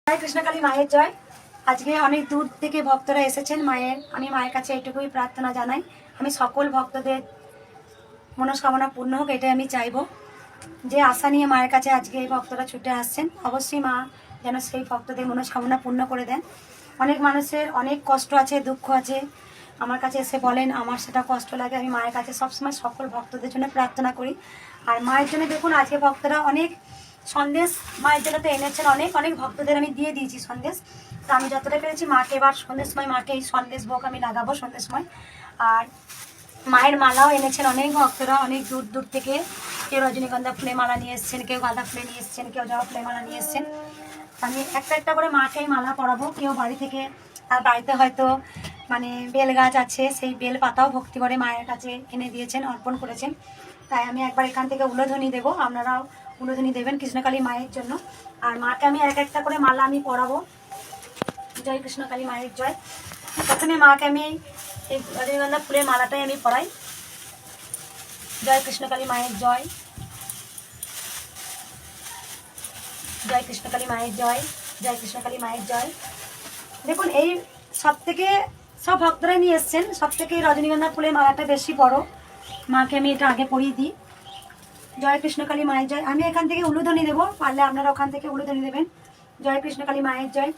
জয় কৃষ্ণকালী মায়ের জয়। আজকে অনেক দূর থেকে ভক্তরা এসেছেন আমি মায়ের কাছে এটুকুই প্রার্থনা জানাই, আমি সকল ভক্তদের মনস্কামনা পূর্ণ হোক, এটাই আমি চাইবো। যে আশা নিয়ে মায়ের কাছে আজকে এই ভক্তরা ছুটে আসছেন, অবশ্যই মা যেন সেই ভক্তদের মনস্কামনা পূর্ণ করে দেন। অনেক মানুষের অনেক কষ্ট আছে, দুঃখ আছে, আমার কাছে এসে বলেন, আমার সেটা কষ্ট লাগে। আমি মায়ের কাছে সবসময় সকল ভক্তদের জন্য প্রার্থনা করি। আর মায়ের জন্য দেখুন আজকে ভক্তরা অনেক সন্দেশ মায়ের জন্য তো এনেছেন, অনেক অনেক ভক্তদের আমি দিয়ে দিয়েছি সন্দেশ। তো আমি যতটা পেরেছি মাকে এবার সন্ধ্যের সময় মাকে এই সন্দেশ ভোগ আমি লাগাবো সন্ধ্যের সময়। আর মায়ের মালাও এনেছেন অনেক ভক্তরা, অনেক দূর দূর থেকে। কেউ রজনীগন্ধা ফুলে মালা নিয়ে এসছেন, কেউ গাঁদা ফুলে নিয়ে এসছেন, কেউ জবা ফুলে মালা নিয়ে এসছেন। আমি একটা একটা করে মাকে মালা পরাবো। কেউ বাড়ি থেকে, তার বাড়িতে হয়তো বেল গাছ আছে, সেই বেল পাতাও ভক্তি করে মায়ের কাছে এনে দিয়েছেন, অর্পণ করেছেন। তাই আমি একবার এখান থেকে উলোধ্বনি দেবো, আপনারাও উলোধ্বনি দেবেন কৃষ্ণকালী মায়ের জন্য। আর মাকে আমি এক একটা করে মালা আমি পরাবো। জয় কৃষ্ণকালী মায়ের জয়। প্রথমে মাকে আমি এই রজনীগন্ধা ফুলের মালাটাই আমি পরাই। জয় কৃষ্ণকালী মায়ের জয়। জয় কৃষ্ণকালী মায়ের জয়। জয় কৃষ্ণকালী মায়ের জয়। দেখুন এই সব ভক্তরাই নিয়ে এসছেন, সব থেকে রজনীগন্ধা ফুলের মালাটা বেশি বড়। মাকে আমি এটা আগে পরিয়ে দিই। জয় কৃষ্ণকালী মায়ের জয়। আমি এখান থেকে উলুধ্বনি দেবো, পারলে আপনারা ওখান থেকে উলুধ্বনি দেবেন। জয় কৃষ্ণকালী মায়ের জয়।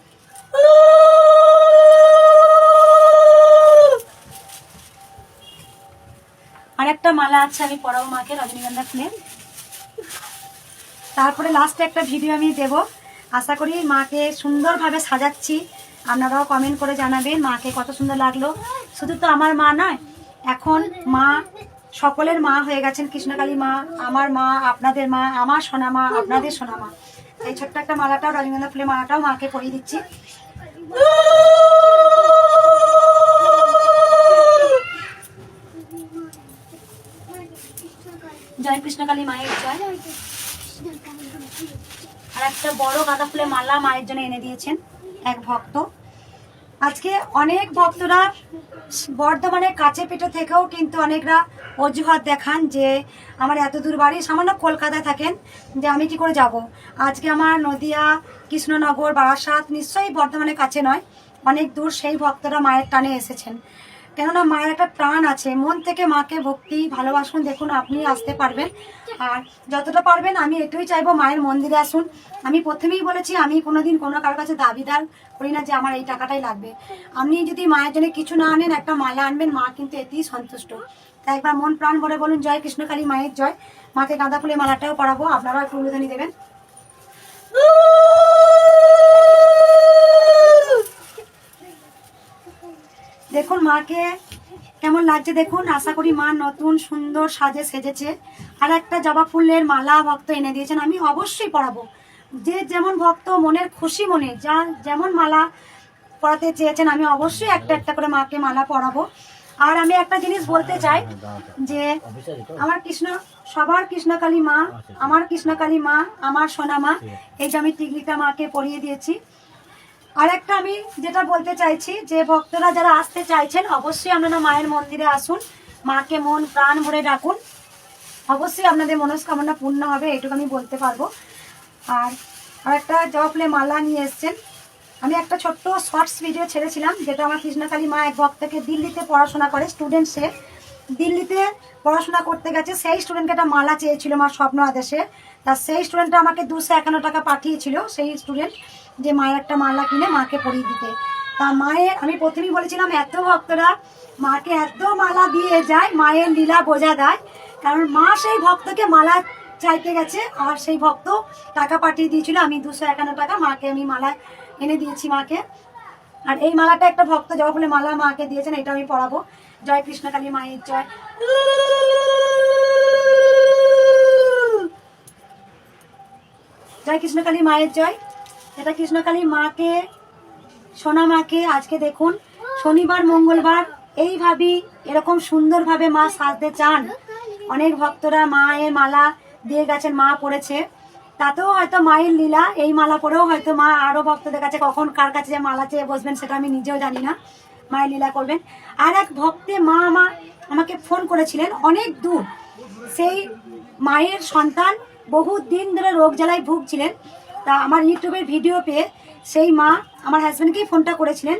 আর একটা মালা আছে আমি পরাবো মাকে রজনীগন্ধা ফুলের। তারপরে লাস্টে একটা ভিডিও আমি দেব। আশা করি মাকে সুন্দরভাবে সাজাচ্ছি, আপনারাও কমেন্ট করে জানাবেন মাকে কত সুন্দর লাগলো। শুধু তো আমার মা নয়, এখন মা সকলের মা হয়ে গেছেন কৃষ্ণকালী মা। আমার মা, আপনাদের মা, আমার সোনা মা, আপনাদের সোনা মা। এই ছোট্ট একটা মালাটাও, রজনীগন্ধা ফুলের মালাটাও মাকে পরিয়ে দিচ্ছি। জয় কৃষ্ণকালী মায়ের জয়। আর একটা বড় গাঁদা ফুলের মালা মায়ের জন্য এনে দিয়েছেন এক ভক্ত। আজকে অনেক ভক্তরা বর্ধমানের কাছে পিঠে থেকেও কিন্তু অনেকরা অজুহাত দেখান যে আমার এত দূর বাড়ি, সামান্য কলকাতায় থাকেন, যে আমি কি করে যাব। আজকে আমার নদিয়া, কৃষ্ণনগর, বারাসাত নিশ্চয়ই বর্ধমানের কাছে নয়, অনেক দূর। সেই ভক্তরা মায়ের টানে এসেছেন, কেননা মায়ের একটা টান আছে। মন থেকে মাকে ভক্তি ভালোবাসুন, দেখুন আপনি আসতে পারবেন। আর যতটা পারবেন আমি এটাই চাইবো, মায়ের মন্দিরে আসুন। আমি প্রথমেই বলেছি, আমি কোনোদিন কোনো কারোর কাছে দাবিদার করি না যে আমার এই টাকাটাই লাগবে। আপনি যদি মায়ের জন্য কিছু না আনেন, একটা মালা আনবেন, মা কিন্তু এতেই সন্তুষ্ট। তাই একবার মন প্রাণ ভরে বলুন জয় কৃষ্ণকালী মায়ের জয়। মাকে গাঁদা ফুলের মালাটাও পরাবো, আপনারাও একটু উলুধ্বনি দেবেন। দেখুন মাকে কেমন লাগছে দেখুন। আশা করি মা নতুন সুন্দর সাজে সেজেছে। আর একটা জবা ফুলের মালা ভক্ত এনে দিয়েছেন, আমি অবশ্যই পরাবো। যে যেমন ভক্ত মনের খুশি মনে যা যেমন মালা পরাতে চেয়েছেন, আমি অবশ্যই একটা একটা করে মাকে মালা পরাবো। আর আমি একটা জিনিস বলতে চাই যে আমার সবার কৃষ্ণকালী মা, আমার কৃষ্ণকালী মা, আমার সোনা মা। এই যে আমি টিকলিটা মাকে পরিয়ে দিয়েছি। আর একটা আমি যেটা বলতে চাইছি, যে ভক্তরা যারা আসতে চাইছেন, অবশ্যই আপনারা মায়ের মন্দিরে আসুন, মাকে মন প্রাণ ভরে ডাকুন, অবশ্যই আপনাদের মনস্কামনা পূর্ণ হবে, এটুকু আমি বলতে পারবো। আর একটা জবা ফুলের মালা নিয়ে এসছেন। আমি একটা ছোট্ট শর্টস ভিডিও ছেড়েছিলাম, যেটা আমার কৃষ্ণকালী মা এক ভক্তকে দিল্লিতে পড়াশোনা করে, স্টুডেন্ট, সে দিল্লিতে পড়াশোনা করতে গেছে। সেই স্টুডেন্টকে একটা মালা চেয়েছিল মার স্বপ্ন আদেশে। তা সেই স্টুডেন্টটা আমাকে 251 টাকা পাঠিয়েছিল, সেই স্টুডেন্ট, যে মায়ের একটা মালা কিনে মাকে পরিয়ে দিতে। তা মায়ের, আমি প্রথমেই বলেছিলাম, এত ভক্তরা মাকে এত মালা দিয়ে যায়, মায়ের লীলা বোঝা দেয়। কারণ মা সেই ভক্তকে মালা চাইতে গেছে, আর সেই ভক্ত টাকা পাঠিয়ে দিয়েছিল। আমি 251 টাকা মাকে আমি মালা এনে দিয়েছি মাকে। আর এই মালাটা একটা ভক্ত জবা ফুলের মালা মাকে দিয়েছেন, এটা আমি পরাবো। জয় কৃষ্ণকালী মায়ের জয়। জয় কৃষ্ণকালী মায়ের জয়। এটা কৃষ্ণকালী মাকে, সোনা মাকে আজকে দেখুন শনিবার মঙ্গলবার এইভাবেই এরকম সুন্দরভাবে মা সাজতে চান। অনেক ভক্তরা মায়ের মালা দিয়ে গেছেন, মা পড়েছে, তাতেও হয়তো মায়ের লীলা। এই মালা পরেও হয়তো মা আরো ভক্তদের কাছে, কখন কার কাছে যে মালা চেয়ে বসবেন সেটা আমি নিজেও জানি না, মায়ের লীলা করবেন। আর এক ভক্তে মা আমাকে ফোন করেছিলেন অনেক দূর, সেই মায়ের সন্তান বহু দিন ধরে রোগ জ্বালায় ভুগছিলেন। তা আমার ইউটিউবের ভিডিও পেয়ে সেই মা আমার হাজব্যান্ডকেই ফোনটা করেছিলেন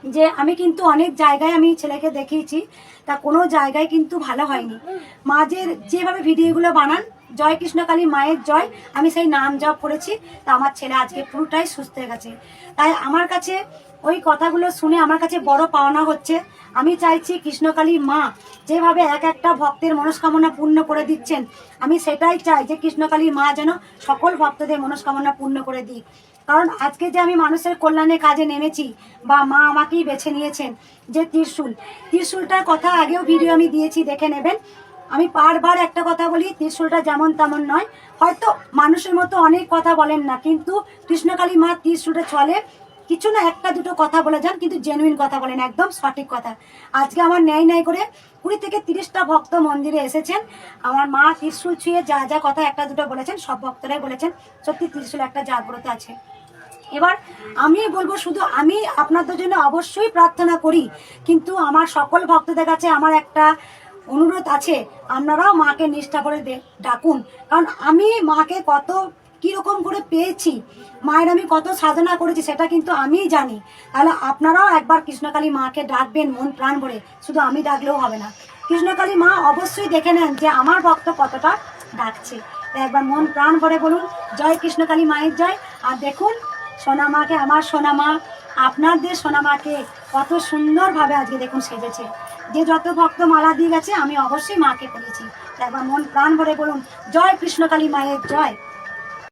যে আমি কিন্তু অনেক জায়গায় আমি ছেলেকে দেখিয়েছি, তা কোনো জায়গায় কিন্তু ভালো হয়নি। মা যেভাবে ভিডিওগুলো বানান জয় কৃষ্ণকালী মায়ের জয়, আমি সেই নাম জপ করেছি, তা আমার ছেলে আজকে পুরোটাই সুস্থ হয়ে গেছে। তাই আমার কাছে ওই কথাগুলো শুনে আমার কাছে বড় পাওনা হচ্ছে। আমি চাইছি কৃষ্ণকালী মা যেভাবে এক একটা ভক্তের মনস্কামনা পূর্ণ করে দিচ্ছেন, আমি সেটাই চাই যে কৃষ্ণকালী মা যেন সকল ভক্তদের মনস্কামনা পূর্ণ করে দিই। কারণ আজকে যে আমি মানুষের কল্যাণে কাজে নেমেছি বা মা আমাকেই বেছে নিয়েছেন, যে ত্রিশূলটার কথা আগেও ভিডিও আমি দিয়েছি, দেখে নেবেন। আমি বারবার একটা কথা বলি, ত্রিশূলটা যেমন তেমন নয়। হয়তো মানুষের মতো অনেক কথা বলেন না, কিন্তু কৃষ্ণকালী মা ত্রিশূলটা চলে কিছু না একটা দুটো কথা বলে যান, কিন্তু জেনুইন কথা বলেন, একদম সঠিক কথা। আজকে আমার ন্যায় করে 20 থেকে 30টা ভক্ত মন্দিরে এসেছেন, আমার মা ত্রিশূল ছুঁয়ে যা যা কথা একটা দুটো বলেছেন, সব ভক্তরাই বলেছেন সত্যি ত্রিশূল একটা জাগ্রত আছে। এবার আমি বলবো, শুধু আমি আপনাদের জন্য অবশ্যই প্রার্থনা করি, কিন্তু আমার সকল ভক্তদের কাছে আমার একটা অনুরোধ আছে, আপনারাও মাকে নিষ্ঠা করে ডাকুন। কারণ আমি মাকে কত কিরকম করে পেয়েছি, মায়ের আমি কত সাধনা করেছি সেটা কিন্তু আমিই জানি। তাহলে আপনারাও একবার কৃষ্ণকালী মাকে ডাকবেন মন প্রাণ ভরে, শুধু আমি ডাকলেও হবে না, কৃষ্ণকালী মা অবশ্যই দেখে নেন যে আমার ভক্ত কতটা ডাকছে। একবার মন প্রাণ ভরে বলুন জয় কৃষ্ণকালী মায়ের জয়। আর দেখুন সোনামাকে, আমার সোনামা, আপনাদের সোনামাকে কত সুন্দরভাবে আজকে দেখুন সেজেছে। যে যত ভক্ত মালা দিয়ে গেছে আমি অবশ্যই মাকে করেছি। একবার মন প্রাণ ভরে বলুন জয় কৃষ্ণকালী মায়ের জয়।